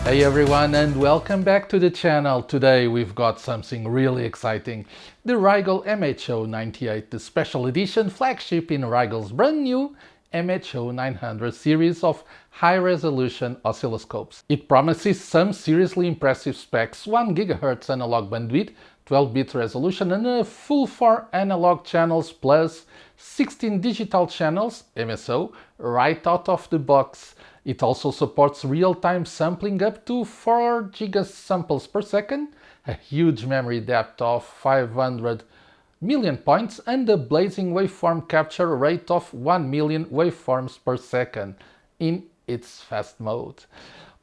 Hey everyone, and welcome back to the channel. Today we've got something really exciting. The RIGOL MHO98, the special edition flagship in RIGOL's brand new MHO900 series of high-resolution oscilloscopes. It promises some seriously impressive specs: 1 GHz analog bandwidth, 12-bit resolution and a full 4 analog channels plus 16 digital channels, MSO, right out of the box. It also supports real-time sampling up to 4 gigas samples per second, a huge memory depth of 500 million points and a blazing waveform capture rate of 1 million waveforms per second in its fast mode.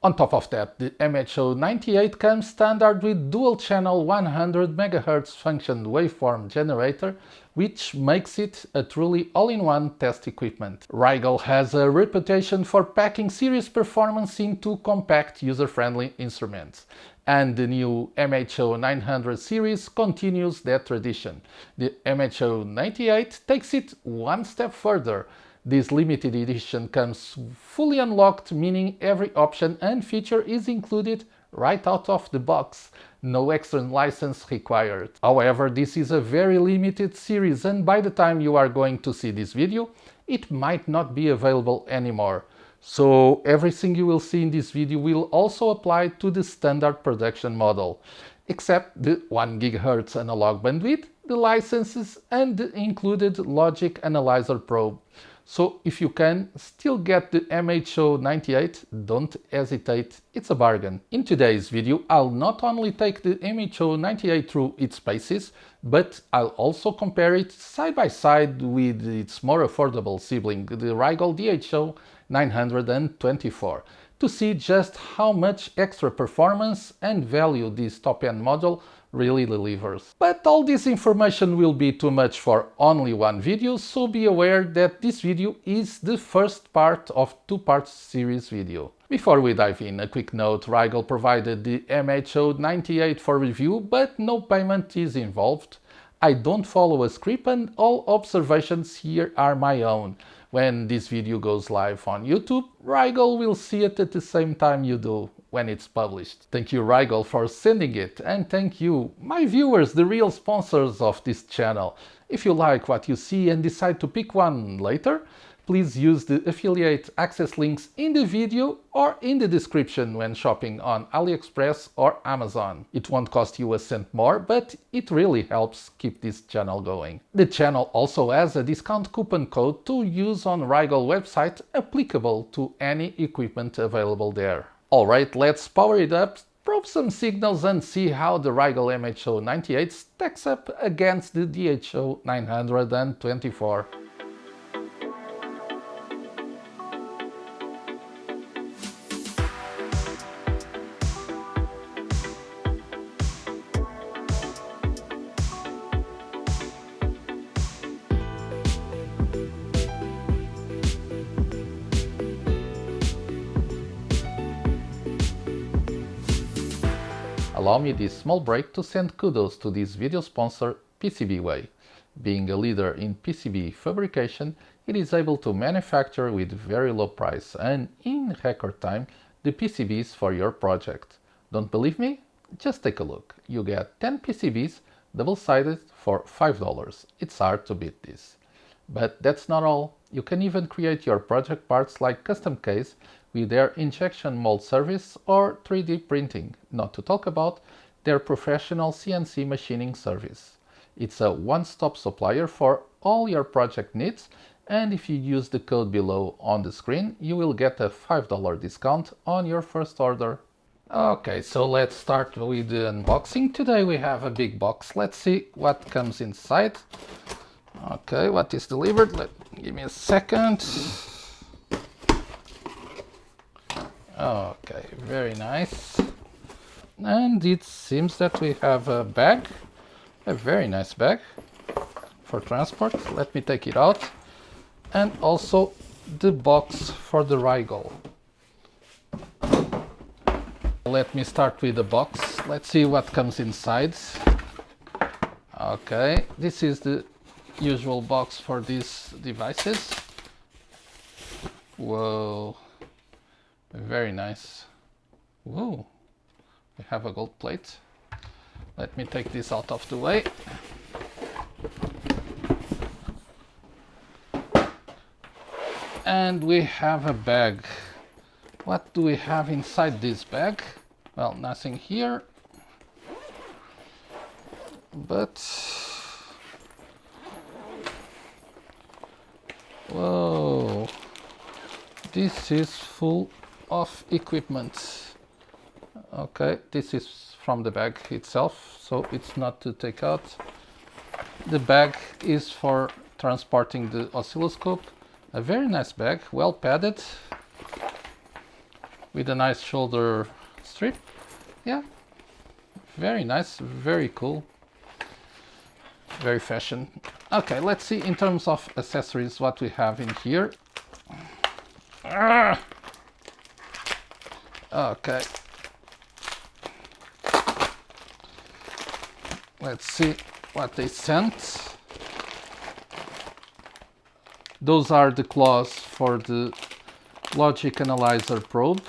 On top of that, the MHO98 comes standard with dual-channel 100 MHz function waveform generator, which makes it a truly all-in-one test equipment. RIGOL has a reputation for packing serious performance into compact, user-friendly instruments, and the new MHO900 series continues that tradition. The MHO98 takes it one step further. This limited edition comes fully unlocked, meaning every option and feature is included right out of the box. No extra license required. However, this is a very limited series, and by the time you are going to see this video, it might not be available anymore. So everything you will see in this video will also apply to the standard production model, except the 1 GHz analog bandwidth, the licenses and the included logic analyzer probe. So if you can still get the MHO98, don't hesitate, it's a bargain. In today's video, I'll not only take the MHO98 through its paces, but I'll also compare it side by side with its more affordable sibling, the RIGOL MHO924, to see just how much extra performance and value this top-end model really delivers. But all this information will be too much for only one video, so be aware that this video is the first part of two-part series video. Before we dive in, a quick note: RIGOL provided the MHO98 for review, but no payment is involved. I don't follow a script and all observations here are my own. When this video goes live on YouTube, RIGOL will see it at the same time you do when it's published. Thank you, RIGOL, for sending it, and thank you, my viewers, the real sponsors of this channel. If you like what you see and decide to pick one later, please use the affiliate access links in the video or in the description when shopping on AliExpress or Amazon. It won't cost you a cent more, but it really helps keep this channel going. The channel also has a discount coupon code to use on RIGOL website, applicable to any equipment available there. Alright, let's power it up, probe some signals and see how the RIGOL MHO98 stacks up against the MHO924. Allow me this small break to send kudos to this video sponsor, PCBWay. Being a leader in PCB fabrication, it is able to manufacture with very low price and in record time the PCBs for your project. Don't believe me? Just take a look. You get 10 PCBs double-sided for $5. It's hard to beat this. But that's not all. You can even create your project parts like custom case with their injection mold service or 3D printing, not to talk about their professional CNC machining service. It's a one-stop supplier for all your project needs, and if you use the code below on the screen, you will get a $5 discount on your first order. Okay, so let's start with the unboxing. Today we have a big box. Let's see what comes inside. Okay, what is delivered? Give me a second. Okay, very nice. And it seems that we have a bag, a very nice bag for transport. Let me take it out. And also the box for the RIGOL. Let me start with the box. Let's see what comes inside. Okay, this is the usual box for these devices. Whoa, very nice. Whoa, we have a gold plate. Let me take this out of the way. And we have a bag. What do we have inside this bag? Well, nothing here. But whoa, this is full of equipment. Okay, this is from the bag itself, so it's not to take out. The bag is for transporting the oscilloscope. A very nice bag, well padded, with a nice shoulder strip. Yeah, very nice, very cool, very fashion. Okay, let's see in terms of accessories what we have in here. Okay, let's see what they sent. Those are the claws for the logic analyzer probe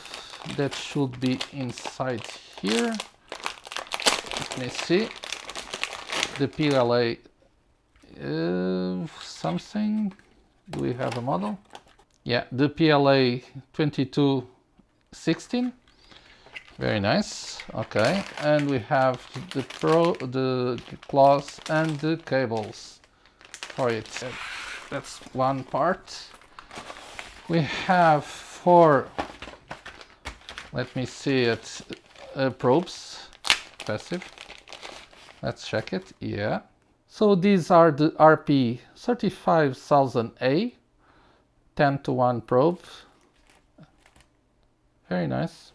that should be inside here. Let me see. The PLA something. Do we have a model? Yeah, the PLA 2216. Very nice. Okay, and we have the claws and the cables for it. That's one part. We have 4, let me see it, probes, passive. Let's check it. Yeah. So these are the RP 35000A 10:1 probe. Very nice.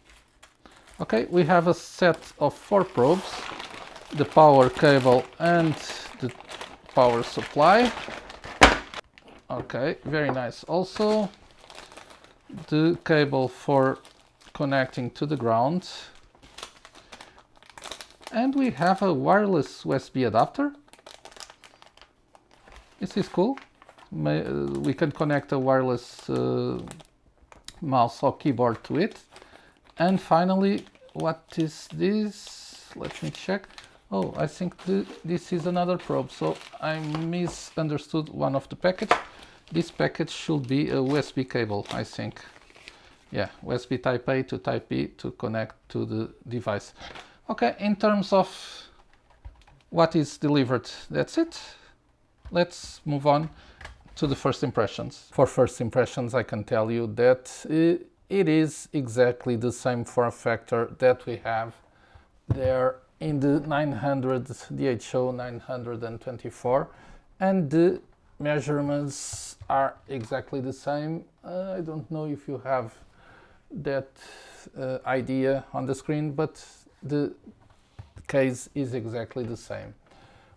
Okay, we have a set of 4 probes, the power cable and the power supply. Okay, very nice. Also, the cable for connecting to the ground. And we have a wireless USB adapter. This is cool. We can connect a wireless mouse or keyboard to it. And finally, what is this? Let me check. Oh, I think this is another probe. So I misunderstood one of the package. This package should be a USB cable, I think. Yeah, USB Type A to Type B to connect to the device. Okay, in terms of what is delivered, that's it. Let's move on to the first impressions. For first impressions, I can tell you that it is exactly the same form factor that we have there in the 900, the MHO924, and the measurements are exactly the same. I don't know if you have that idea on the screen, but the case is exactly the same.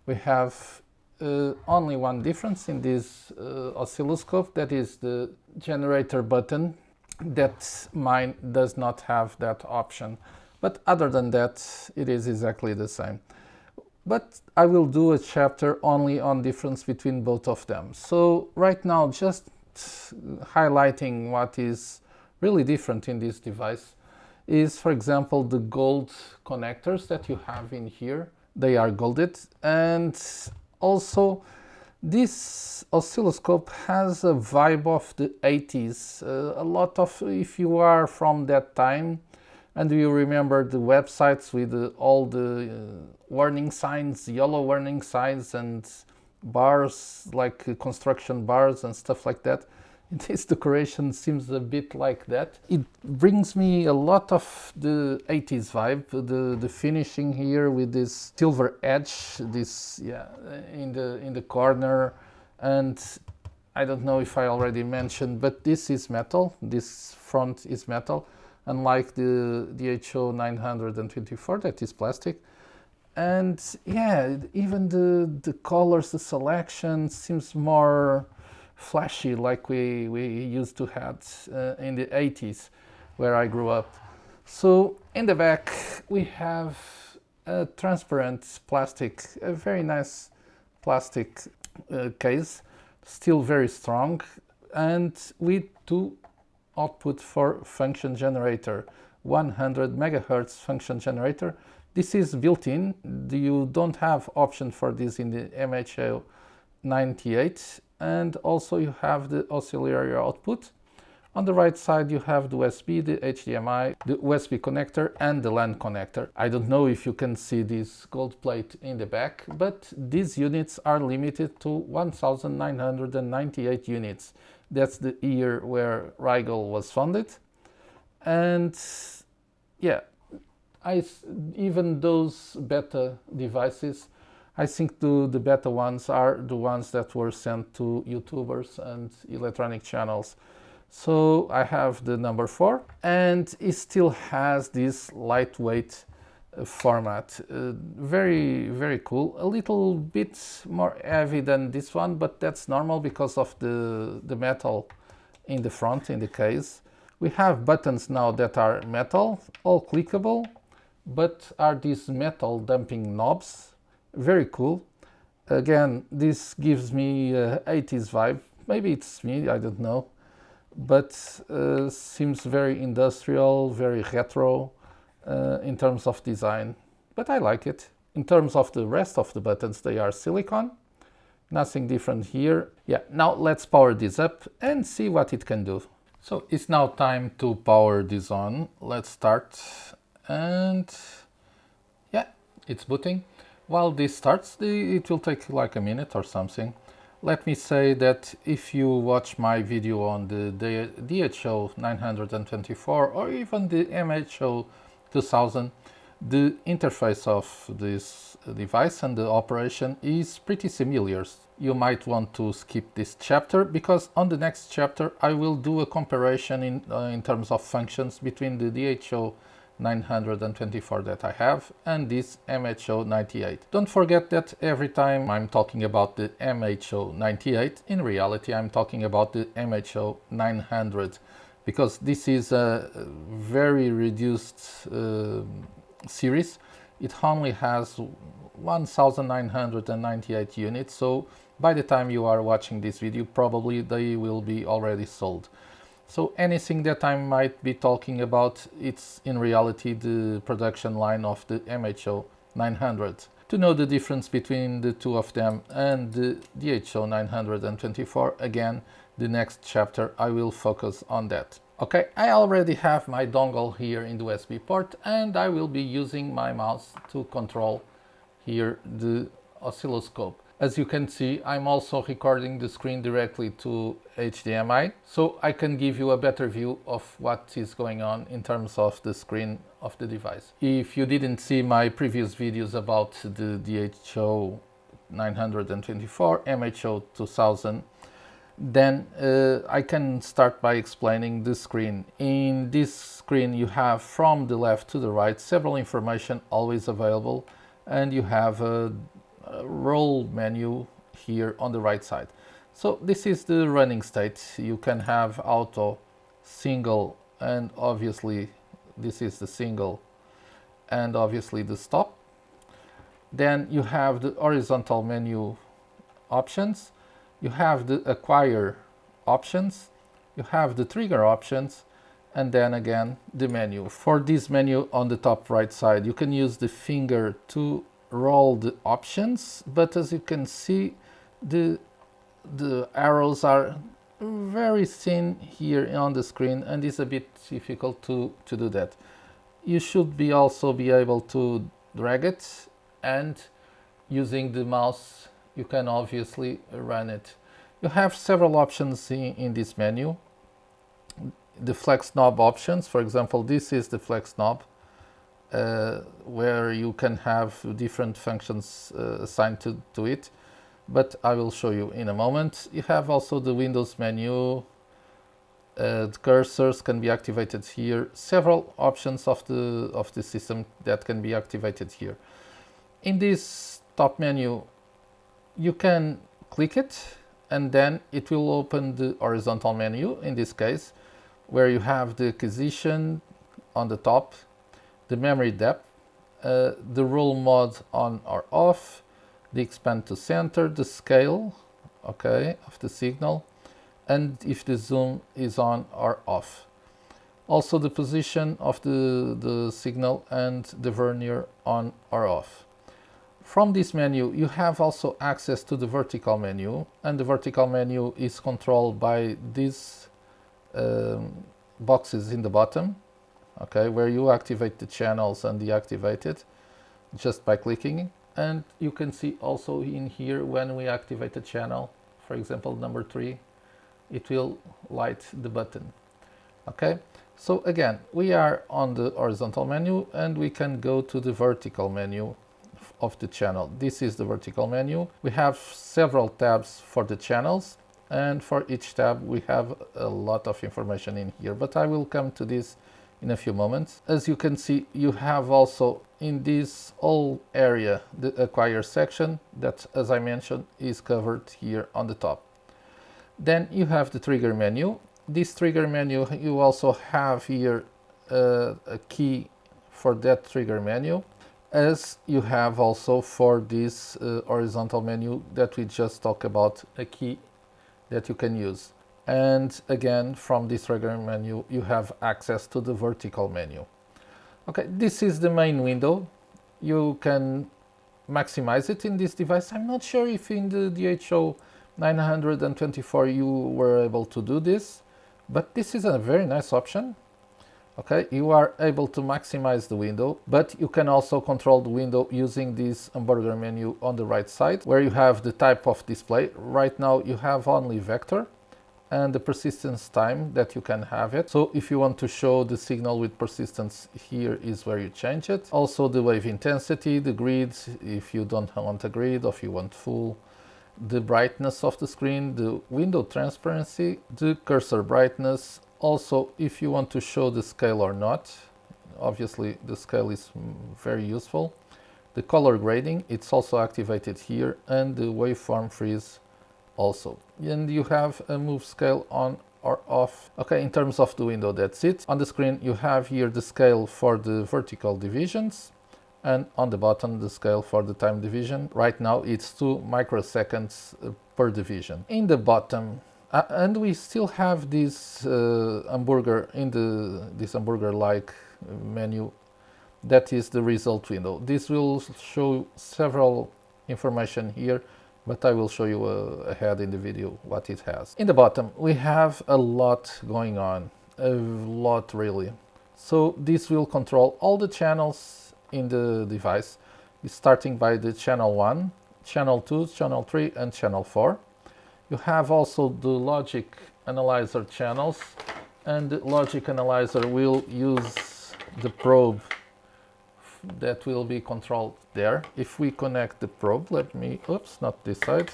We have only one difference in this oscilloscope, that is the generator button, that mine does not have that option. But other than that, it is exactly the same. But I will do a chapter only on difference between both of them. So right now, just highlighting what is really different in this device is, for example, the gold connectors that you have in here. They are golded, and also this oscilloscope has a vibe of the 80s. A lot of, if you are from that time and you remember the websites with all the warning signs, yellow warning signs and bars, like construction bars and stuff like that, this decoration seems a bit like that. It brings me a lot of the 80s vibe, the finishing here with this silver edge, this, yeah, in the corner. And I don't know if I already mentioned, but this is metal, this front is metal, unlike the MHO924 that is plastic. And yeah, even the colors, the selection seems more flashy, like we used to have in the 80s where I grew up. So in the back we have a transparent plastic, a very nice plastic case, still very strong, and with 2 output for function generator. MHO900 megahertz function generator. This is built in. You don't have option for this in the MHO98, and also you have the auxiliary output. On the right side you have the USB, the HDMI, the USB connector and the LAN connector. I don't know if you can see this gold plate in the back, but these units are limited to 1998 units. That's the year where RIGOL was founded. And yeah, even those beta devices, I think the beta ones are the ones that were sent to YouTubers and electronic channels. So I have the number 4, and it still has this lightweight format. Very, very cool. A little bit more heavy than this one, but that's normal because of the metal in the front, in the case. We have buttons now that are metal, all clickable, but are these metal dumping knobs. Very cool. Again, this gives me 80s vibe. Maybe it's me, I don't know. But seems very industrial, very retro in terms of design. But I like it. In terms of the rest of the buttons, they are silicone. Nothing different here. Yeah, now let's power this up and see what it can do. So it's now time to power this on. Let's start. And yeah, it's booting. While this starts, it will take like a minute or something. Let me say that if you watch my video on the DHO924 or even the MHO2000, the interface of this device and the operation is pretty similar. You might want to skip this chapter because on the next chapter I will do a comparison in terms of functions between the DHO924 that I have and this MHO98. Don't forget that every time I'm talking about the MHO98, in reality I'm talking about the MHO900 because this is a very reduced series. It only has 1998 units, so by the time you are watching this video probably they will be already sold. So anything that I might be talking about, it's in reality the production line of the MHO900. To know the difference between the two of them and the DHO924, again, the next chapter I will focus on that. Okay, I already have my dongle here in the USB port and I will be using my mouse to control here the oscilloscope. As you can see, I'm also recording the screen directly to HDMI, so I can give you a better view of what is going on in terms of the screen of the device. If you didn't see my previous videos about the DHO924, MHO2000, then I can start by explaining the screen. In this screen you have from the left to the right several information always available, and you have a roll menu here on the right side. So this is the running state. You can have auto, single, and obviously this is the single, and obviously the stop. Then you have the horizontal menu options, you have the acquire options, you have the trigger options, and then again the menu. For this menu on the top right side you can use the finger to roll the options, but as you can see the arrows are very thin here on the screen and it's a bit difficult to do that. You should also be able to drag it, and using the mouse you can obviously run it. You have several options in this menu. The flex knob options, for example, this is the flex knob where you can have different functions assigned to it, but I will show you in a moment. You have also the Windows menu, the cursors can be activated here, several options of the system that can be activated here. In this top menu you can click it and then it will open the horizontal menu, in this case, where you have the acquisition on the top, the memory depth, the roll mode on or off, the expand to center, the scale, okay, of the signal, and if the zoom is on or off. Also the position of the signal and the vernier on or off. From this menu you have also access to the vertical menu, and the vertical menu is controlled by these boxes in the bottom, okay, where you activate the channels and deactivate it just by clicking. And you can see also in here when we activate a channel, for example number 3, it will light the button. Okay, so again we are on the horizontal menu and we can go to the vertical menu of the channel. This is the vertical menu. We have several tabs for the channels, and for each tab we have a lot of information in here, but I will come to this in a few moments. As you can see, you have also in this whole area the acquire section that, as I mentioned, is covered here on the top. Then you have the trigger menu. This trigger menu, you also have here a key for that trigger menu, as you have also for this horizontal menu that we just talked about, a key that you can use. And again, from this trigger menu you have access to the vertical menu. Okay, this is the main window. You can maximize it in this device. I'm not sure if in the MHO924 you were able to do this, but this is a very nice option. Okay, you are able to maximize the window, but you can also control the window using this hamburger menu on the right side, where you have the type of display. Right now you have only vector, and the persistence time that you can have it. So if you want to show the signal with persistence, here is where you change it. Also the wave intensity, the grid, if you don't want a grid or if you want full, the brightness of the screen, the window transparency, the cursor brightness. Also, if you want to show the scale or not, obviously the scale is very useful. The color grading, it's also activated here, and the waveform freeze also. And you have a move scale on or off. Okay, in terms of the window, that's it. On the screen you have here the scale for the vertical divisions, and on the bottom the scale for the time division. Right now it's 2 microseconds per division. In the bottom, and we still have this hamburger in this hamburger-like menu, that is the result window. This will show several information here, but I will show you ahead in the video what it has. In the bottom we have a lot going on, a lot really. So this will control all the channels in the device, starting by the channel 1, channel 2, channel 3 and channel 4. You have also the logic analyzer channels, and the logic analyzer will use the probe that will be controlled there. If we connect the probe, oops, not this side.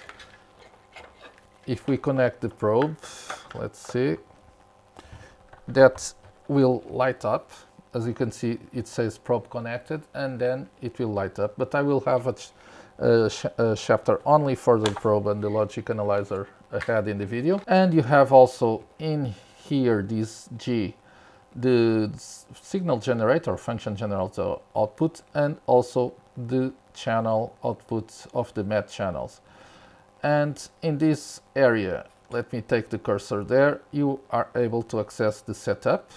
If we connect the probe, let's see, that will light up. As you can see, it says probe connected, and then it will light up. But I will have a chapter only for the probe and the logic analyzer ahead in the video. And you have also in here this G, the signal generator, function generator output, and also the channel output of the MET channels. And in this area, let me take the cursor there, you are able to access the setup.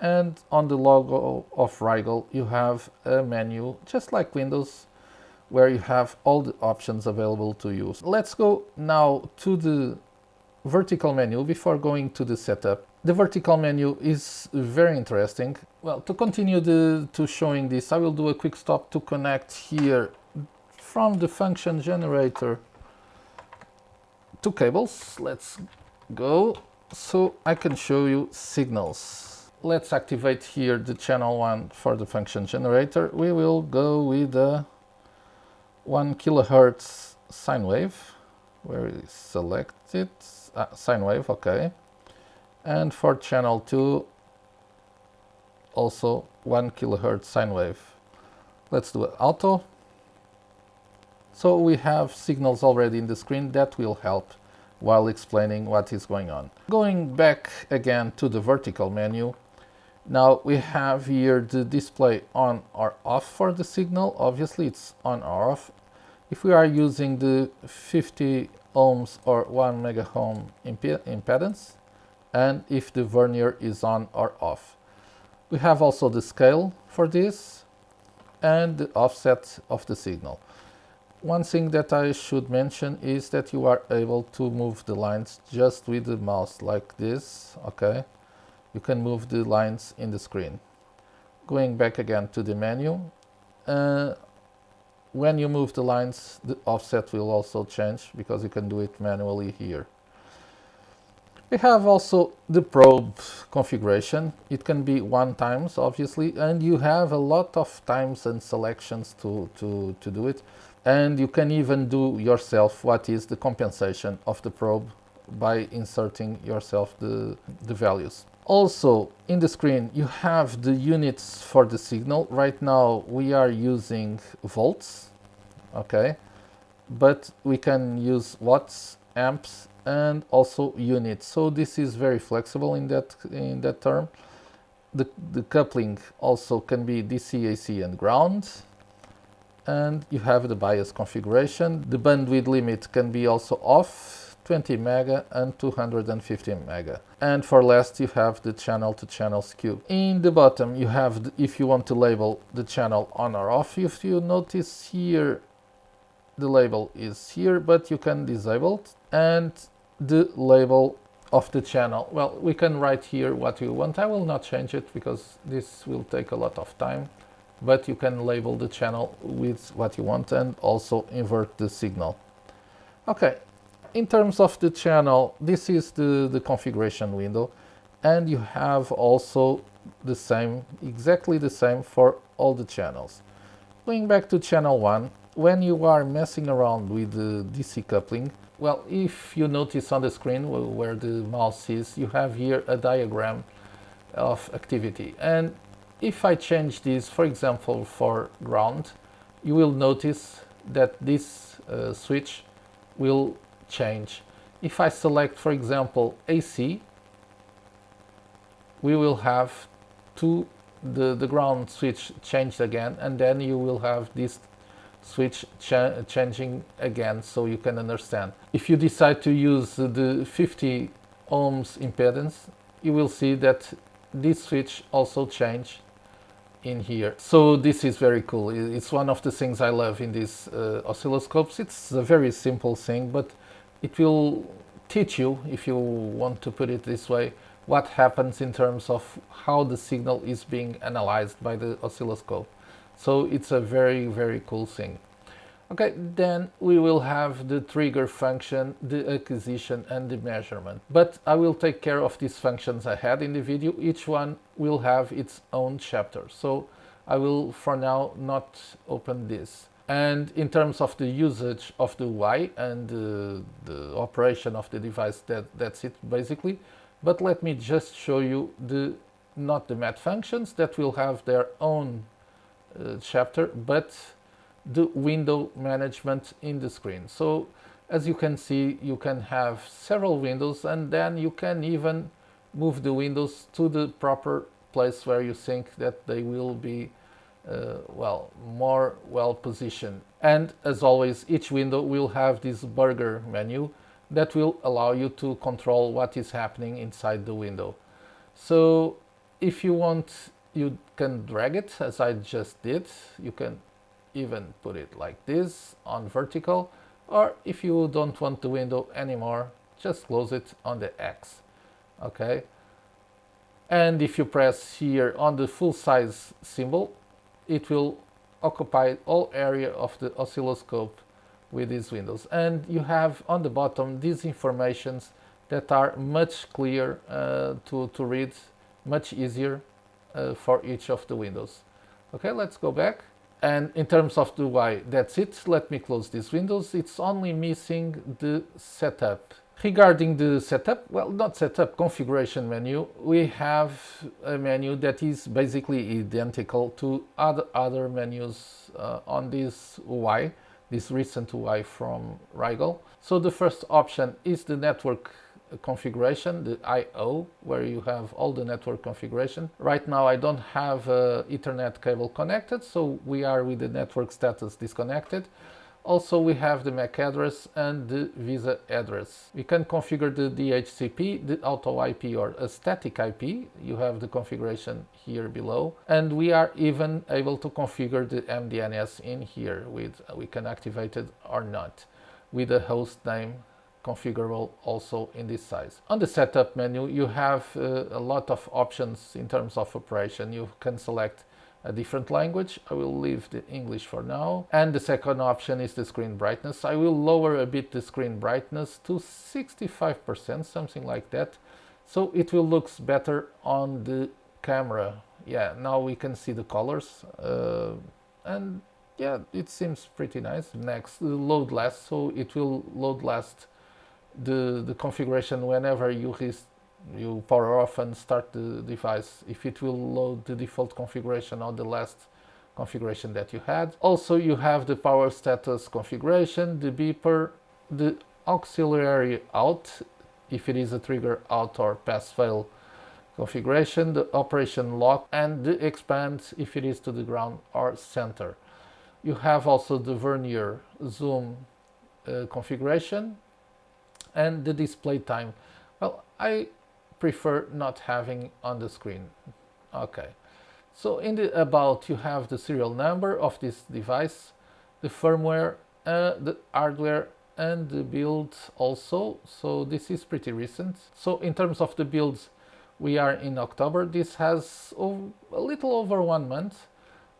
And on the logo of RIGOL you have a menu just like Windows, where you have all the options available to you. Let's go now to the vertical menu before going to the setup. The vertical menu is very interesting. Well, to continue to showing this, I will do a quick stop to connect here from the function generator to cables. Let's go so I can show you signals. Let's activate here the channel 1 for the function generator. We will go with the 1 kilohertz sine wave, where is selected, sine wave, okay. And for channel 2, also 1 kilohertz sine wave. Let's do it auto. So we have signals already in the screen that will help while explaining what is going on. Going back again to the vertical menu, now we have here the display on or off for the signal. Obviously it's on or off. If we are using the 50 ohms or 1 mega ohm impedance, and if the vernier is on or off. We have also the scale for this and the offset of the signal. One thing that I should mention is that you are able to move the lines just with the mouse like this, okay? You can move the lines in the screen. Going back again to the menu, when you move the lines, the offset will also change because you can do it manually here. We have also the probe configuration. It can be 1 times, obviously, and you have a lot of times and selections to do it. And you can even do yourself what is the compensation of the probe by inserting yourself the values. Also, in the screen, you have the units for the signal. Right now, we are using volts, okay? But we can use watts, amps, and also units. So this is very flexible in that term. The coupling also can be DC, AC, and ground. And you have the bias configuration. The bandwidth limit can be also off, 20 mega and 250 mega. And for last, you have the channel-to-channel skew. In the bottom, you have, if you want to label the channel on or off, if you notice here, the label is here, but you can disable it. And the label of the channel, well, we can write here what you want. I will not change it because this will take a lot of time, but you can label the channel with what you want and also invert the signal. Okay, in terms of the channel, this is the configuration window, and you have also the same, exactly the same for all the channels. Going back to channel 1, when you are messing around with the DC coupling, well, if you notice on the screen where the mouse is, you have here a diagram of activity. And if I change this, for example, for ground, you will notice that this switch will change. If I select, for example, AC, we will have the ground switch changed again, and then you will have this switch changing again, so you can understand. If you decide to use the 50 ohms impedance, you will see that this switch also changed in here. So this is very cool. It's one of the things I love in these oscilloscopes. It's a very simple thing, but it will teach you, if you want to put it this way, what happens in terms of how the signal is being analyzed by the oscilloscope. So it's a very, very cool thing. Okay, then we will have the trigger function, the acquisition, and the measurement. But I will take care of these functions I had in the video. Each one will have its own chapter. So I will, for now, not open this. And in terms of the usage of the UI and the operation of the device, that's it basically. But let me just show you not the math functions that will have their own chapter, but the window management in the screen. So as you can see, you can have several windows, and then you can even move the windows to the proper place where you think that they will be more well positioned. And as always, each window will have this burger menu that will allow you to control what is happening inside the window. So if you want, you can drag it as I just did. You can even put it like this on vertical, or if you don't want the window anymore, just close it on the X. Okay, and if you press here on the full size symbol, it will occupy all area of the oscilloscope with these windows. And you have on the bottom these informations that are much clearer to read, much easier for each of the windows. Okay, let's go back. And in terms of the UI, that's it. Let me close these windows. It's only missing the setup. Regarding the setup, well, not setup, configuration menu, we have a menu that is basically identical to other menus on this UI, this recent UI from RIGOL. So the first option is the network configuration, the I/O, where you have all the network configuration. Right now I don't have Ethernet cable connected, so we are with the network status disconnected. Also, we have the MAC address and the Visa address. We can configure the DHCP, the auto IP or a static IP. You have the configuration here below. And we are even able to configure the MDNS in here. We can activate it or not with a host name configurable also in this size. On the setup menu, you have a lot of options in terms of operation. You can select a different language. I will leave the English for now. And the second option is the screen brightness. I will lower a bit the screen brightness to 65%, something like that. So it will look better on the camera. Yeah, now we can see the colors. And yeah, it seems pretty nice. Next, load last. So it will load last the configuration whenever you power off and start the device, if it will load the default configuration or the last configuration that you had. Also, you have the power status configuration, the beeper, the auxiliary out, if it is a trigger out or pass fail configuration, the operation lock, and the expand if it is to the ground or center. You have also the vernier zoom configuration and the display time. Well, I prefer not having on the screen. Okay, so in the about, you have the serial number of this device, the firmware, the hardware, and the build also. So this is pretty recent. So in terms of the builds, we are in October. This has a little over 1 month,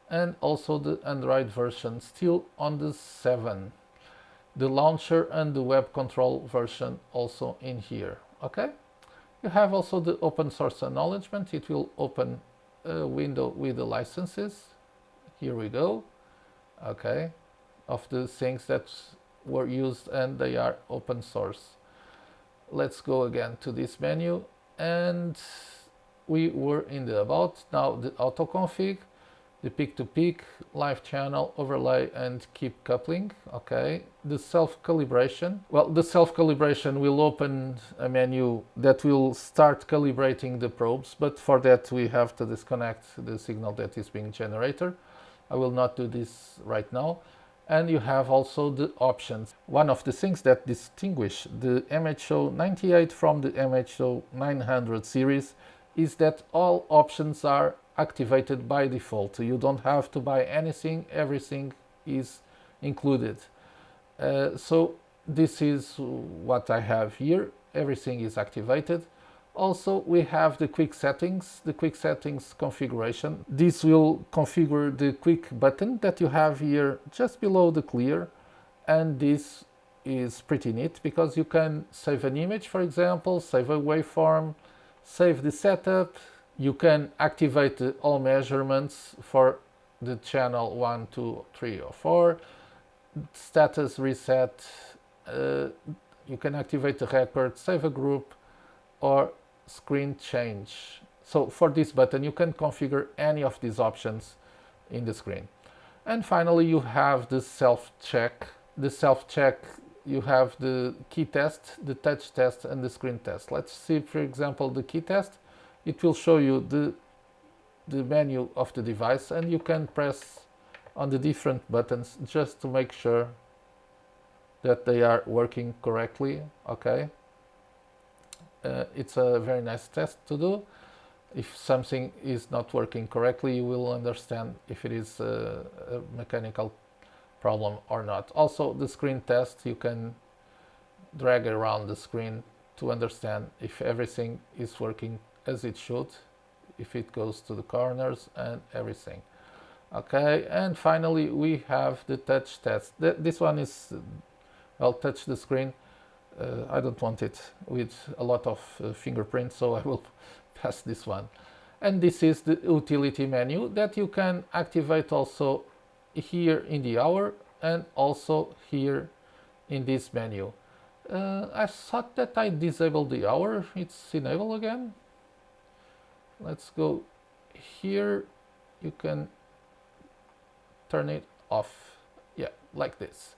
and also the Android version still on the 7. The launcher and the web control version also in here. Okay. You have also the open source acknowledgement. It will open a window with the licenses. Here we go. Okay. Of the things that were used and they are open source. Let's go again to this menu, and we were in the about. Now the auto config, the peak-to-peak, live channel, overlay, and keep coupling. Okay. The self-calibration. Well, the self-calibration will open a menu that will start calibrating the probes, but for that we have to disconnect the signal that is being generated. I will not do this right now. And you have also the options. One of the things that distinguish the MHO98 from the MHO900 series is that all options are activated by default. You don't have to buy anything, everything is included. So this is what I have here. Everything is activated. Also, we have the quick settings configuration. This will configure the quick button that you have here just below the clear, and this is pretty neat because you can save an image, for example, save a waveform, save the setup. You can activate all measurements for the channel 1, 2, 3, or 4. Status reset. You can activate the record, save a group, or screen change. So for this button, you can configure any of these options in the screen. And finally, you have the self-check. The self-check, you have the key test, the touch test, and the screen test. Let's see, for example, the key test. It will show you the menu of the device, and you can press on the different buttons just to make sure that they are working correctly. Okay. It's a very nice test to do. If something is not working correctly, you will understand if it is a mechanical problem or not. Also, the screen test, you can drag around the screen to understand if everything is working as it should, if it goes to the corners and everything. Okay, and finally we have the touch test. This one is, I'll touch the screen. I don't want it with a lot of fingerprints, so I will pass this one. And this is the utility menu that you can activate also here in the hour and also here in this menu. I thought that I disabled the hour. It's enabled again. Let's go here. You can turn it off. Yeah, like this.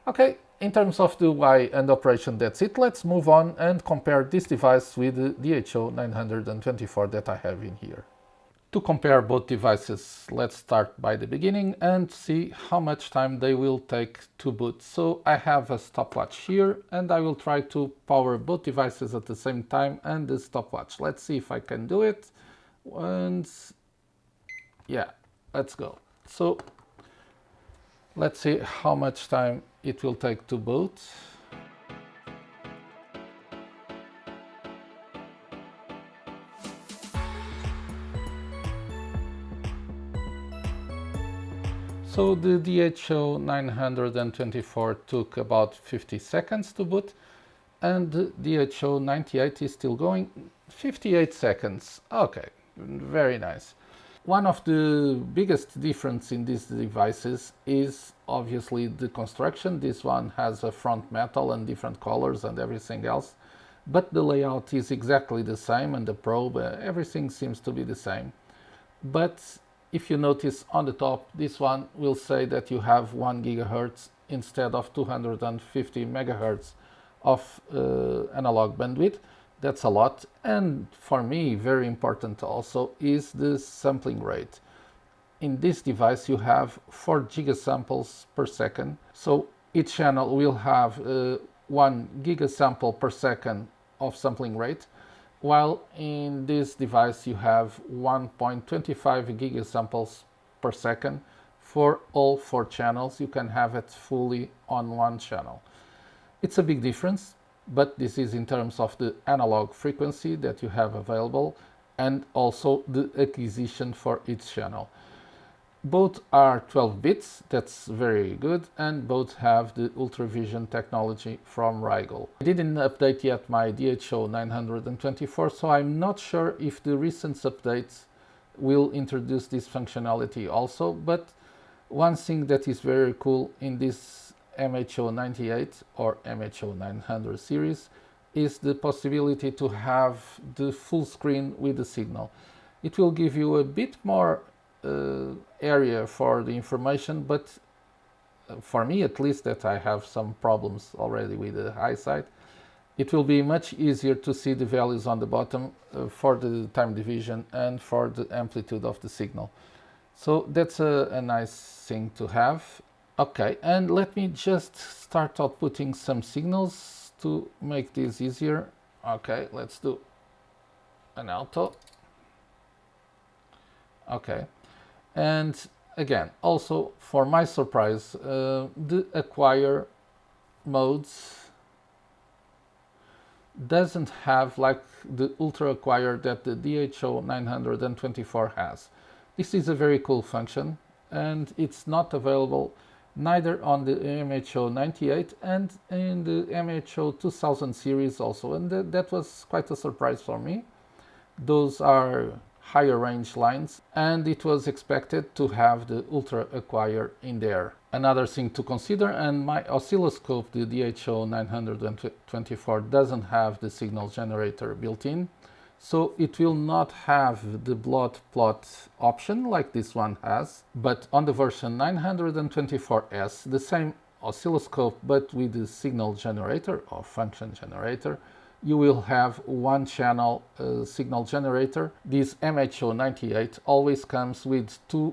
Okay, in terms of the UI and operation, that's it. Let's move on and compare this device with the DHO924 that I have in here. To compare both devices, let's start by the beginning and see how much time they will take to boot. So I have a stopwatch here and I will try to power both devices at the same time and the stopwatch. Let's see if I can do it. And yeah, let's go. So let's see how much time it will take to boot. So the DHO924 took about 50 seconds to boot, and the DHO98 is still going 58 seconds. Okay, very nice. One of the biggest difference in these devices is obviously the construction. This one has a front metal and different colors and everything else, but the layout is exactly the same, and the probe, everything seems to be the same. But if you notice on the top, this one will say that you have 1 gigahertz instead of 250 megahertz of analog bandwidth. That's a lot. And for me, very important also is the sampling rate. In this device, you have 4 gigasamples per second. So each channel will have 1 gigasample per second of sampling rate, while in this device you have 1.25 gigasamples per second for all 4 channels. You can have it fully on one channel. It's a big difference, but this is in terms of the analog frequency that you have available and also the acquisition for each channel. Both are 12 bits, that's very good, and both have the ultravision technology from RIGOL. I didn't update yet my DHO924, so I'm not sure if the recent updates will introduce this functionality also, but one thing that is very cool in this MHO98 or MHO900 series is the possibility to have the full screen with the signal. It will give you a bit more area for the information, but for me at least, that I have some problems already with the eyesight, it will be much easier to see the values on the bottom for the time division and for the amplitude of the signal. So that's a nice thing to have. Okay, and let me just start outputting some signals to make this easier. Okay, let's do an auto. Okay. And again, also for my surprise, the acquire modes doesn't have like the ultra acquire that the DHO924 has. This is a very cool function, and it's not available neither on the MHO98 and in the MHO2000 series also, and that was quite a surprise for me. Those are higher range lines, and it was expected to have the ultra acquire in there. Another thing to consider, and my oscilloscope, the DHO924, doesn't have the signal generator built in, so it will not have the blood plot option like this one has. But on the version 924S, the same oscilloscope but with the signal generator or function generator, you will have one channel signal generator. This MHO98 always comes with 2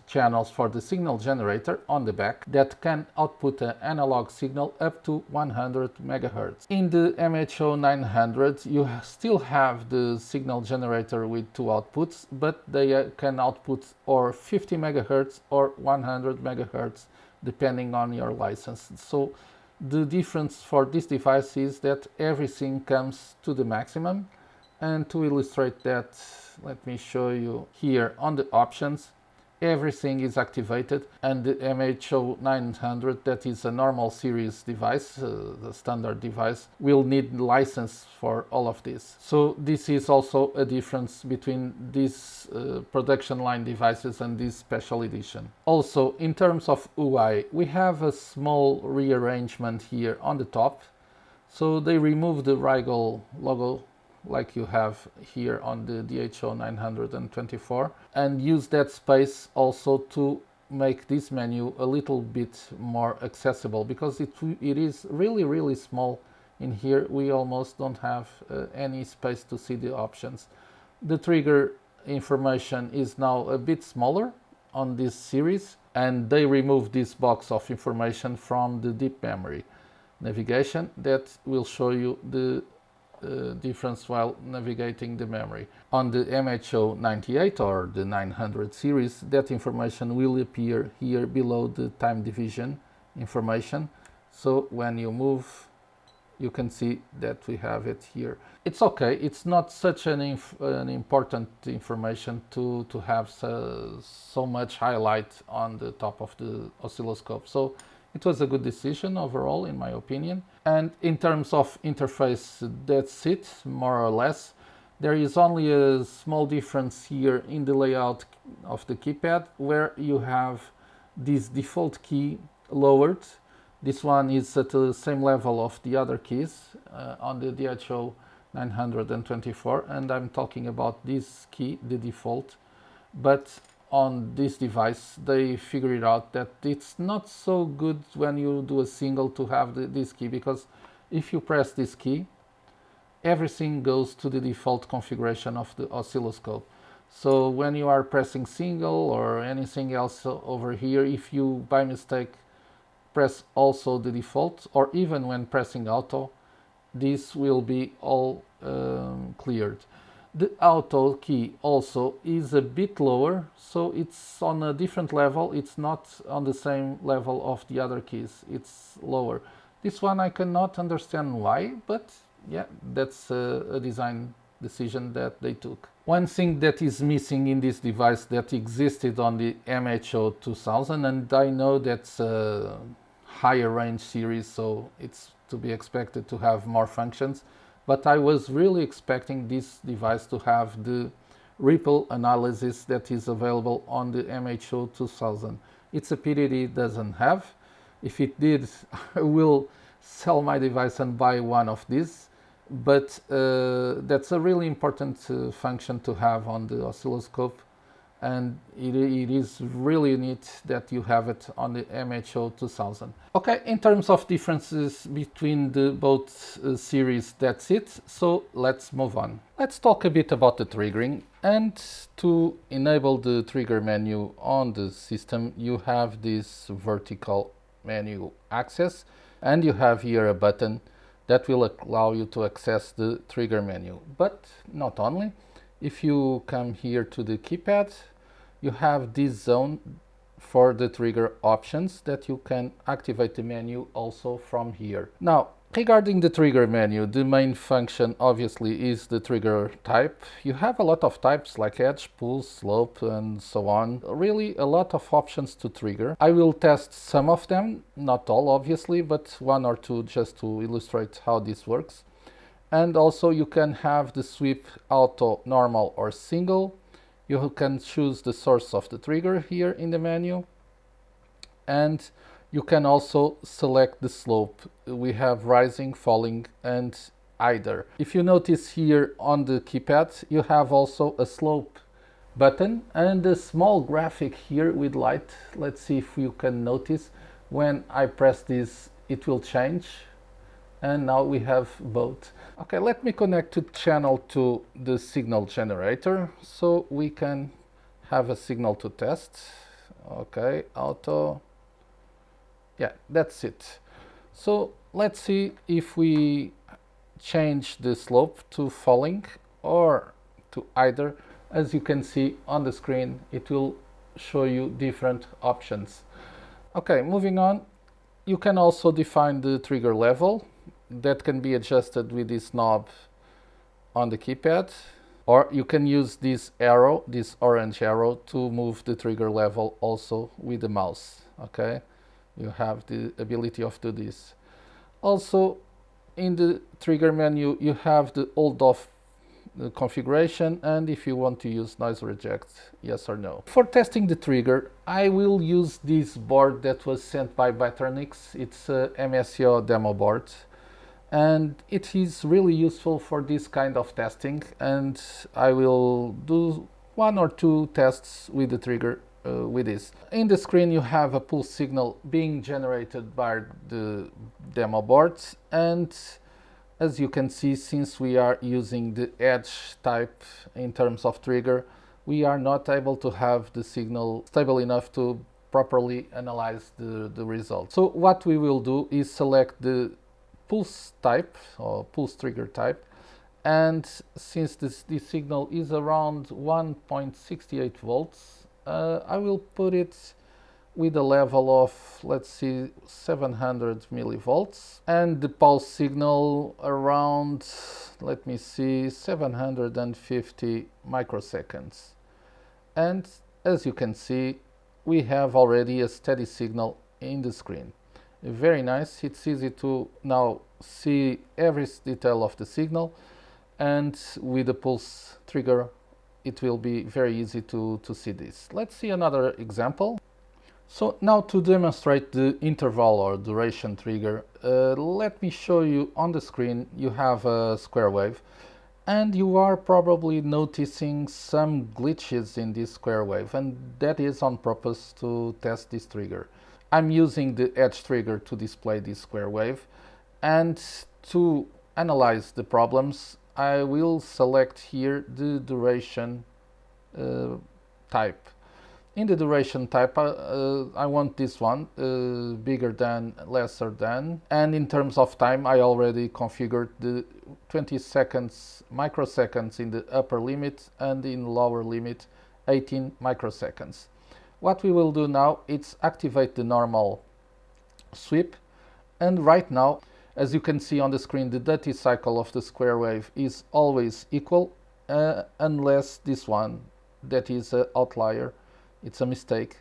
channels for the signal generator on the back that can output an analog signal up to 100 megahertz. In the MHO900 you still have the signal generator with 2 outputs, but they can output or 50 megahertz or 100 megahertz depending on your license. So the difference for this device is that everything comes to the maximum, and to illustrate that, let me show you here on the options. Everything is activated, and the MHO900, that is a normal series device, the standard device, will need license for all of this. So this is also a difference between these production line devices and this special edition. Also, in terms of UI, we have a small rearrangement here on the top. So they removed the RIGOL logo like you have here on the DHO924, and use that space also to make this menu a little bit more accessible, because it is really small. In here we almost don't have any space to see the options. The trigger information is now a bit smaller on this series, and they removed this box of information from the deep memory navigation that will show you the difference while navigating the memory. On the MHO98 or the 900 series, that information will appear here below the time division information. So when you move, you can see that we have it here. It's okay, it's not such an important information to have so much highlight on the top of the oscilloscope. So it was a good decision overall, in my opinion. And in terms of interface, that's it, more or less. There is only a small difference here in the layout of the keypad, where you have this default key lowered. This one is at the same level of the other keys on the MHO924, and I'm talking about this key, the default. But on this device, they figured out that it's not so good when you do a single to have this key, because if you press this key, everything goes to the default configuration of the oscilloscope. So when you are pressing single or anything else over here, if you by mistake press also the default, or even when pressing auto, this will be all cleared. The auto key also is a bit lower, so it's on a different level. It's not on the same level of the other keys, it's lower. This one I cannot understand why, but yeah, that's a design decision that they took. One thing that is missing in this device that existed on the MHO2000, and I know that's a higher range series, so it's to be expected to have more functions, but I was really expecting this device to have the ripple analysis that is available on the MHO2000. It's a pity it doesn't have. If it did, I will sell my device and buy one of these. But that's a really important function to have on the oscilloscope, and it is really neat that you have it on the MHO2000. Okay, in terms of differences between the both series, that's it. So let's move on. Let's talk a bit about the triggering. And to enable the trigger menu on the system, you have this vertical menu access, and you have here a button that will allow you to access the trigger menu. But not only. If you come here to the keypad, you have this zone for the trigger options that you can activate the menu also from here. Now, regarding the trigger menu, the main function obviously is the trigger type. You have a lot of types like edge, pulse, slope, and so on. Really a lot of options to trigger. I will test some of them, not all obviously, but one or two just to illustrate how this works. And also you can have the sweep auto, normal, or single. You can choose the source of the trigger here in the menu, and you can also select the slope. We have rising, falling, and either. If you notice here on the keypad, you have also a slope button and a small graphic here with light. Let's see if you can notice. When I press this, it will change. And now we have both. Okay, let me connect to channel to the signal generator so we can have a signal to test. Okay, auto. Yeah, that's it. So let's see if we change the slope to falling or to either. As you can see on the screen, it will show you different options. Okay, moving on. You can also define the trigger level. That can be adjusted with this knob on the keypad, or you can use this arrow, this orange arrow, to move the trigger level also with the mouse. Okay, you have the ability of do this. Also in the trigger menu you have the hold off configuration, and if you want to use noise reject, yes or no. For testing the trigger, I will use this board that was sent by Batronix. It's a MSO demo board, and it is really useful for this kind of testing, and I will do one or two tests with the trigger with this. In the screen you have a pulse signal being generated by the demo board, and as you can see, since we are using the edge type in terms of trigger, we are not able to have the signal stable enough to properly analyze the result. So what we will do is select the pulse type or pulse trigger type, and since this signal is around 1.68 volts, I will put it with a level of, let's see, 700 millivolts, and the pulse signal around, let me see, 750 microseconds. And as you can see, we have already a steady signal in the screen. Very nice. It's easy to now see every detail of the signal, and with the pulse trigger it will be very easy to see this. Let's see another example. So now, to demonstrate the interval or duration trigger, let me show you on the screen. You have a square wave, and you are probably noticing some glitches in this square wave, and that is on purpose to test this trigger. I'm using the edge trigger to display this square wave, and to analyze the problems I will select here the duration type. In the duration type, I want this one, bigger than, lesser than, and in terms of time I already configured the 20 seconds microseconds in the upper limit, and in lower limit 18 microseconds. What we will do now is activate the normal sweep, and right now, as you can see on the screen, the duty cycle of the square wave is always equal, unless this one, that is an outlier. It's a mistake.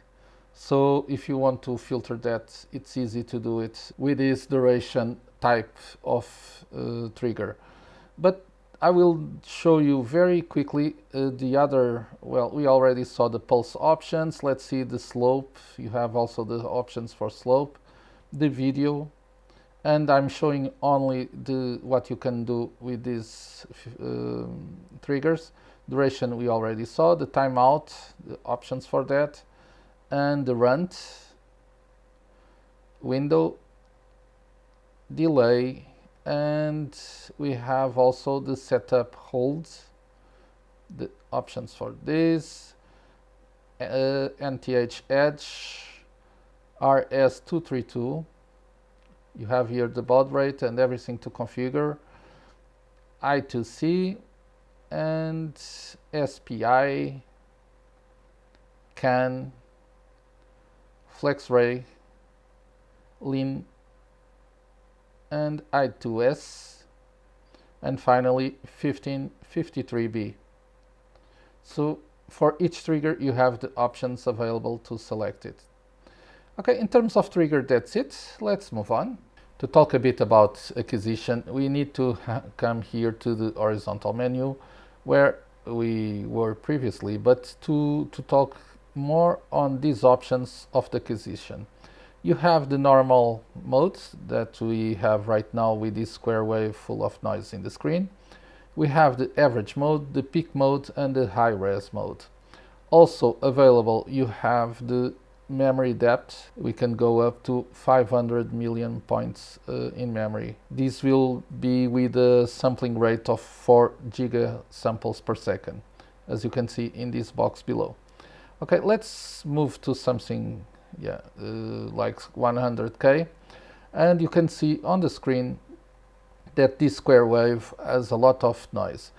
So if you want to filter that, it's easy to do it with this duration type of trigger. But I will show you very quickly the other. Well, we already saw the pulse options. Let's see the slope. You have also the options for slope, the video, and I'm showing only what you can do with these triggers. Duration we already saw, the timeout, the options for that, and the runt, window, delay, and we have also the setup holds, the options for this, NTH edge, RS232. You have here the baud rate and everything to configure, I2C, and SPI, CAN, FlexRay, Lean, and I2S, and finally 1553B. So for each trigger you have the options available to select it. Okay, in terms of trigger, that's it. Let's move on. To talk a bit about acquisition, we need to come here to the horizontal menu where we were previously, but to talk more on these options of the acquisition. You have the normal mode that we have right now with this square wave full of noise in the screen. We have the average mode, the peak mode, and the high res mode. Also available, you have the memory depth. We can go up to 500 million points in memory. This will be with a sampling rate of 4 giga samples per second, as you can see in this box below. Okay, let's move to something like 100K, and you can see on the screen that this square wave has a lot of noise.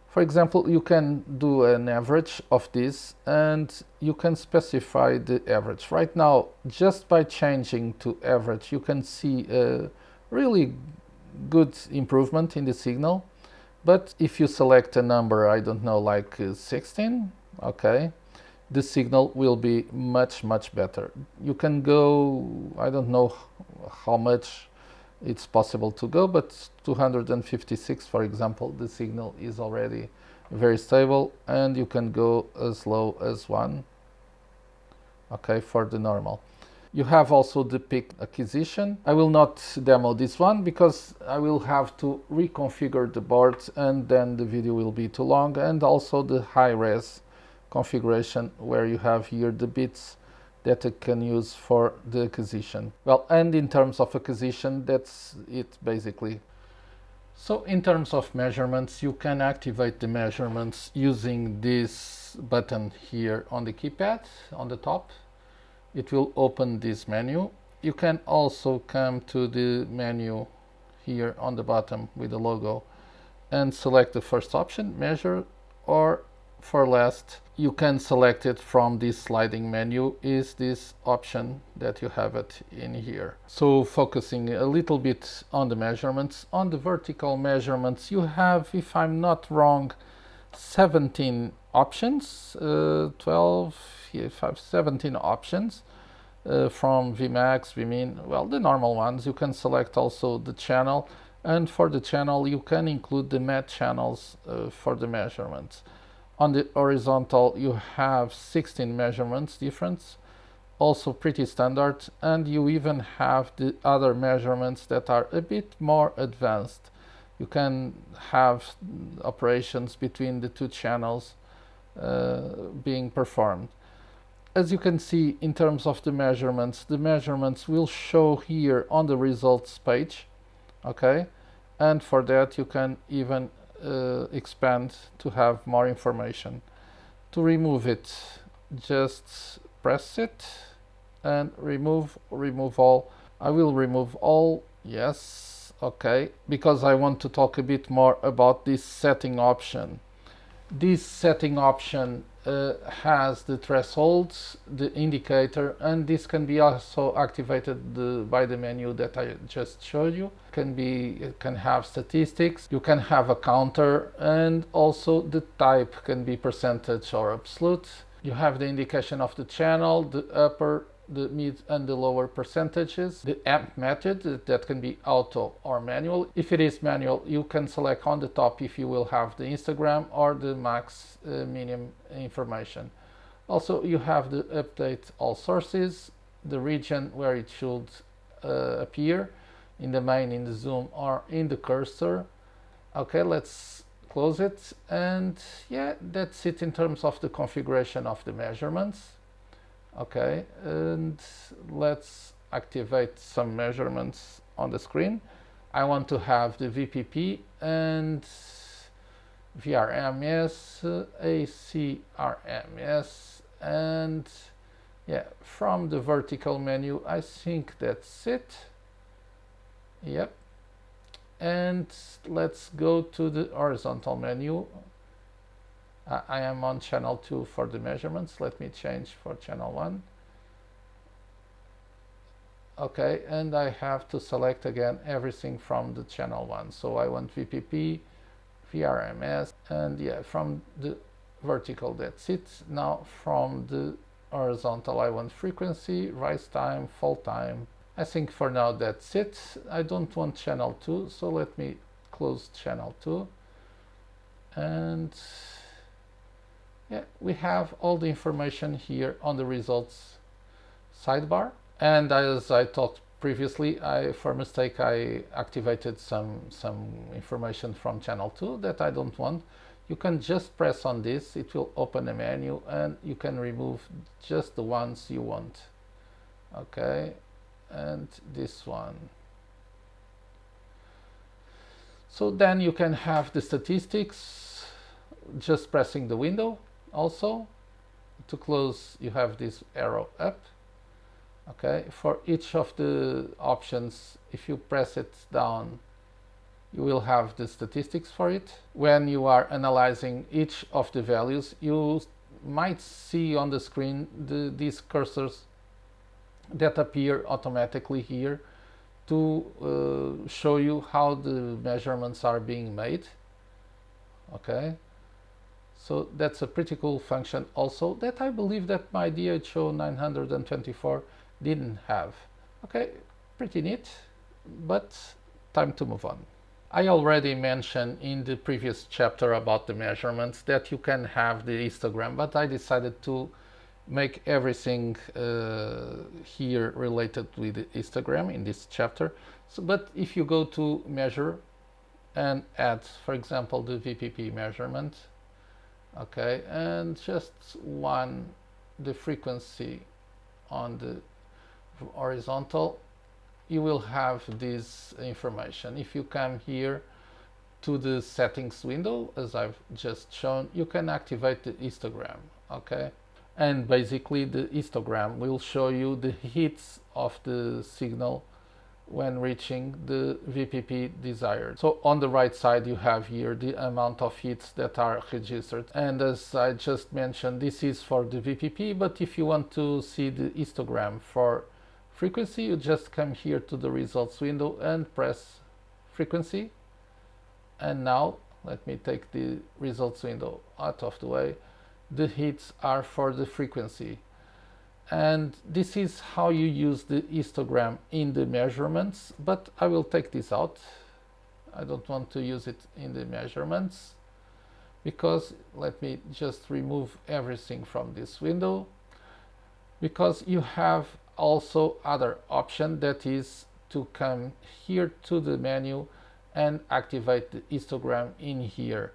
For example, you can do an average of this, and you can specify the average. Right now, just by changing to average, you can see a really good improvement in the signal. But if you select a number, I don't know, like 16, okay, the signal will be much better. You can go, I don't know how much it's possible to go, but 256, for example, the signal is already very stable, and you can go as low as 1, okay, for the normal. You have also the peak acquisition. I will not demo this one because I will have to reconfigure the board, and then the video will be too long, and also the high res configuration where you have here the bits that I can use for the acquisition. Well, and in terms of acquisition, that's it basically. So in terms of measurements, you can activate the measurements using this button here on the keypad on the top. It will open this menu. You can also come to the menu here on the bottom with the logo and select the first option, measure, or for last, you can select it from this sliding menu, is this option that you have it in here. So focusing a little bit on the measurements, on the vertical measurements, you have, if I'm not wrong, 17 options, 12, if I have 17 options. From Vmax, Vmin, well, the normal ones. You can select also the channel, and for the channel you can include the met channels for the measurements. On the horizontal you have 16 measurements difference, also pretty standard, and you even have the other measurements that are a bit more advanced. You can have operations between the two channels being performed. As you can see, in terms of the measurements will show here on the results page, okay? And for that you can even expand to have more information. To remove it, just press it and remove all. I will remove all, yes, okay, because I want to talk a bit more about this setting option. This setting option has the thresholds, the indicator, and this can be also activated by the menu that I just showed you. It can have statistics, you can have a counter, and also the type can be percentage or absolute. You have the indication of the channel, the upper, the mid and the lower percentages, the AMP method that can be auto or manual. If it is manual, you can select on the top if you will have the Histogram or the max minimum information. Also, you have the update all sources, the region where it should appear in the main, in the zoom, or in the cursor. Okay, let's close it, and yeah, that's it in terms of the configuration of the measurements. Okay, and let's activate some measurements on the screen. I want to have the VPP and VRMS, ACRMS, and yeah, from the vertical menu, I think that's it. Yep. And let's go to the horizontal menu. I am on channel 2 for the measurements. Let me change for channel 1. Okay, and I have to select again everything from the channel 1. So I want VPP, VRMS, and yeah, from the vertical, that's it. Now from the horizontal, I want frequency, rise time, fall time. I think for now that's it. I don't want channel 2, so let me close channel 2. And yeah, we have all the information here on the results sidebar. And as I talked previously, for mistake I activated some information from channel 2 that I don't want. You can just press on this, it will open a menu, and you can remove just the ones you want. Okay, and this one. So then you can have the statistics just pressing the window. Also, to close, you have this arrow up. Okay, for each of the options, if you press it down, you will have the statistics for it. When you are analyzing each of the values, you might see on the screen these cursors that appear automatically here to show you how the measurements are being made. Okay. So that's a pretty cool function also that I believe that my MHO924 didn't have. Okay, pretty neat, but time to move on. I already mentioned in the previous chapter about the measurements that you can have the histogram, but I decided to make everything here related with the histogram in this chapter. So, but if you go to measure and add, for example, the VPP measurement, okay, and just the frequency on the horizontal, you will have this information. If you come here to the settings window, as I've just shown, you can activate the histogram, okay? And basically the histogram will show you the hits of the signal when reaching the VPP desired. So on the right side you have here the amount of hits that are registered, and as I just mentioned, this is for the VPP, but if you want to see the histogram for frequency, you just come here to the results window and press frequency. And now let me take the results window out of the way. The hits are for the frequency. And this is how you use the histogram in the measurements, but I will take this out. I don't want to use it in the measurements, because let me just remove everything from this window, because you have also other option, that is to come here to the menu and activate the histogram in here.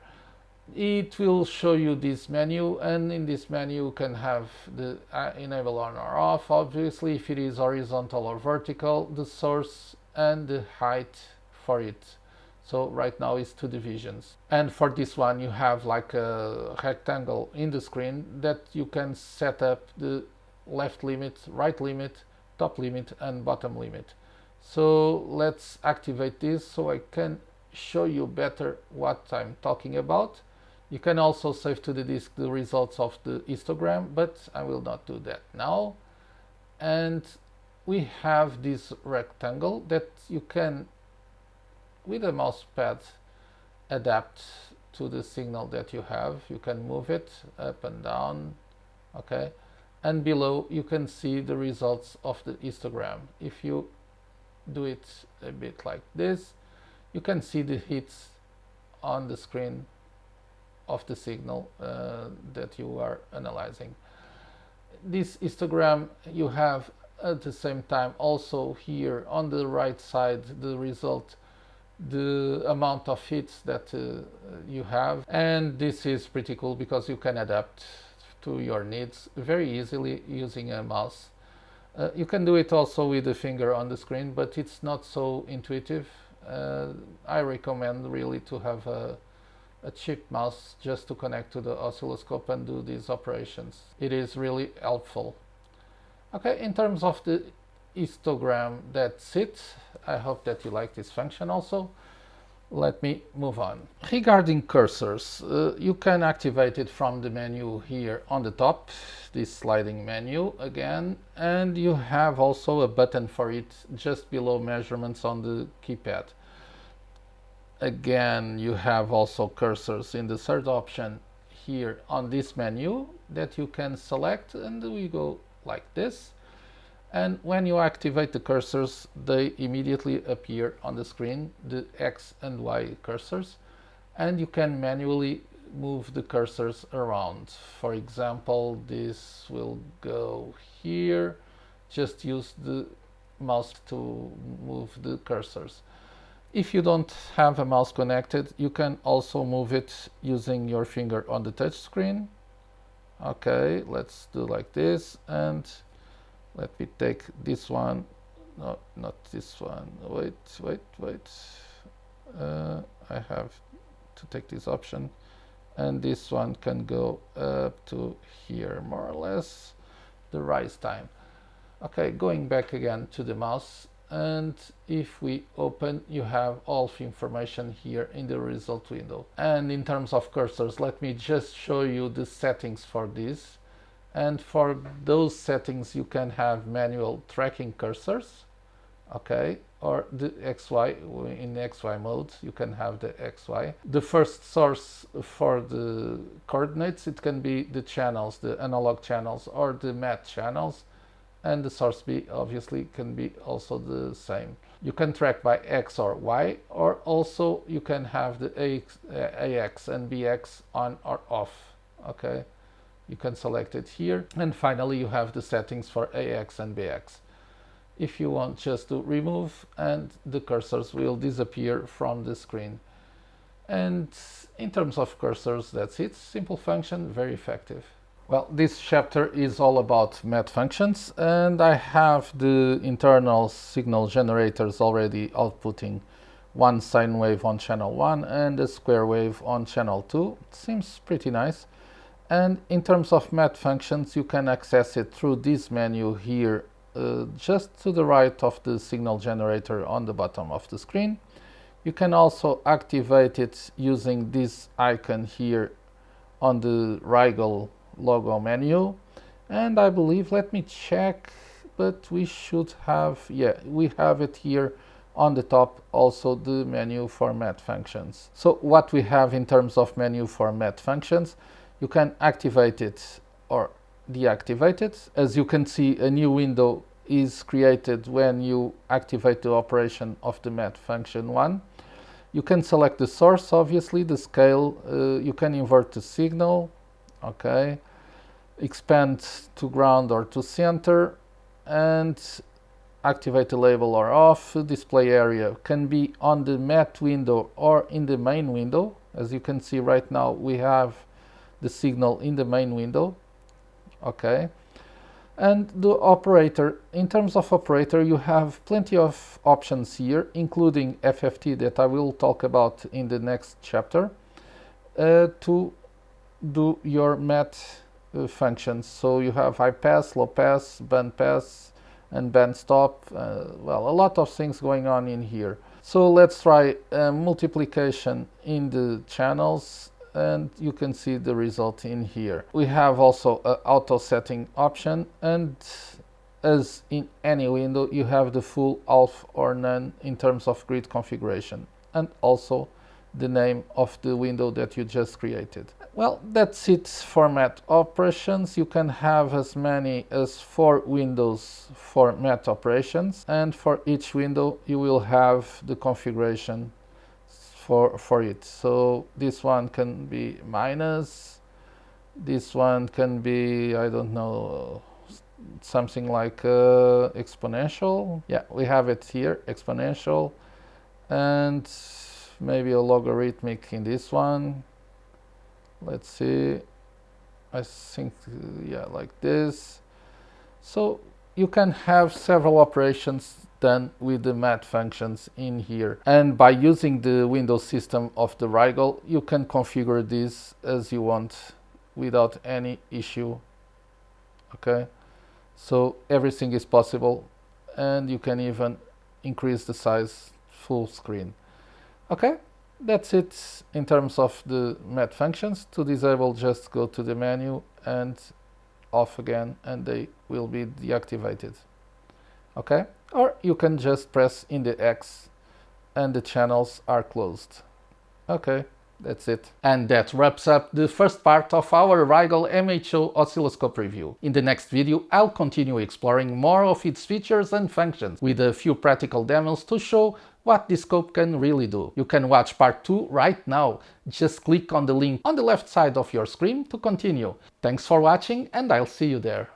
It will show you this menu, and in this menu you can have the enable on or off, obviously if it is horizontal or vertical, the source and the height for it. So right now it's 2 divisions, and for this one you have like a rectangle in the screen that you can set up the left limit, right limit, top limit and bottom limit. So let's activate this so I can show you better what I'm talking about. You can also save to the disk the results of the histogram, but I will not do that now. And we have this rectangle that you can, with a mouse pad, adapt to the signal that you have. You can move it up and down, okay? And below you can see the results of the histogram. If you do it a bit like this, you can see the hits on the screen of the signal that you are analyzing. This histogram you have at the same time also here on the right side the result, the amount of hits that you have, and this is pretty cool because you can adapt to your needs very easily using a mouse. You can do it also with the finger on the screen, but it's not so intuitive. I recommend really to have a cheap mouse just to connect to the oscilloscope and do these operations. It is really helpful. Okay, in terms of the histogram, that's it. I hope that you like this function also. Let me move on. Regarding cursors, you can activate it from the menu here on the top, this sliding menu again, and you have also a button for it just below measurements on the keypad. Again, you have also cursors in the third option here on this menu that you can select, and we go like this. And when you activate the cursors, they immediately appear on the screen, the X and Y cursors, and you can manually move the cursors around. For example, this will go here. Just use the mouse to move the cursors. If you don't have a mouse connected, you can also move it using your finger on the touch screen. Okay, let's do like this, and let me take this one. No, not this one. Wait. I have to take this option, and this one can go up to here, more or less, the rise time. Okay, going back again to the mouse, and if we open, you have all the information here in the result window. And in terms of cursors, let me just show you the settings for this. And for those settings, you can have manual tracking cursors, okay, or the XY. In XY mode, you can have the XY. The first source for the coordinates, it can be the channels, the analog channels or the math channels. And the source B obviously can be also the same. You can track by X or Y, or also you can have the AX and BX on or off, okay? You can select it here. And finally, you have the settings for AX and BX. If you want just to remove, and the cursors will disappear from the screen. And in terms of cursors, that's it. Simple function, very effective. Well, this chapter is all about math functions, and I have the internal signal generators already outputting one sine wave on channel 1 and a square wave on channel 2. It seems pretty nice. And in terms of math functions, you can access it through this menu here, just to the right of the signal generator on the bottom of the screen. You can also activate it using this icon here on the RIGOL logo menu. And I believe, let me check, but we should have, yeah, we have it here on the top, also the menu for math functions. So what we have in terms of menu for math functions, you can activate it or deactivate it. As you can see, a new window is created when you activate the operation of the math function 1. You can select the source, obviously, the scale, you can invert the signal, okay, expand to ground or to center, and activate the label or off. Display area can be on the math window or in the main window. As you can see right now, we have the signal in the main window, okay. And the operator, in terms of operator, you have plenty of options here, including FFT that I will talk about in the next chapter, to do your math functions. So you have high pass, low pass, band pass, and band stop. Well, a lot of things going on in here. So let's try multiplication in the channels, and you can see the result in here. We have also an auto setting option, and as in any window, you have the full half or none in terms of grid configuration, and also the name of the window that you just created. Well, that's it for math operations. You can have as many as 4 windows for math operations, and for each window you will have the configuration for it. So this one can be minus, this one can be, I don't know, something like exponential. Yeah, we have it here, exponential, and maybe a logarithmic in this one. Let's see, I think, yeah, like this. So you can have several operations done with the math functions in here. And by using the Windows system of the RIGOL, you can configure this as you want without any issue, okay? So everything is possible, and you can even increase the size full screen. Okay, that's it in terms of the math functions. To disable, just go to the menu and off again, and they will be deactivated. Okay, or you can just press in the X and the channels are closed. Okay, that's it. And that wraps up the first part of our RIGOL MHO oscilloscope review. In the next video, I'll continue exploring more of its features and functions with a few practical demos to show what this scope can really do. You can watch part 2 right now. Just click on the link on the left side of your screen to continue. Thanks for watching, and I'll see you there.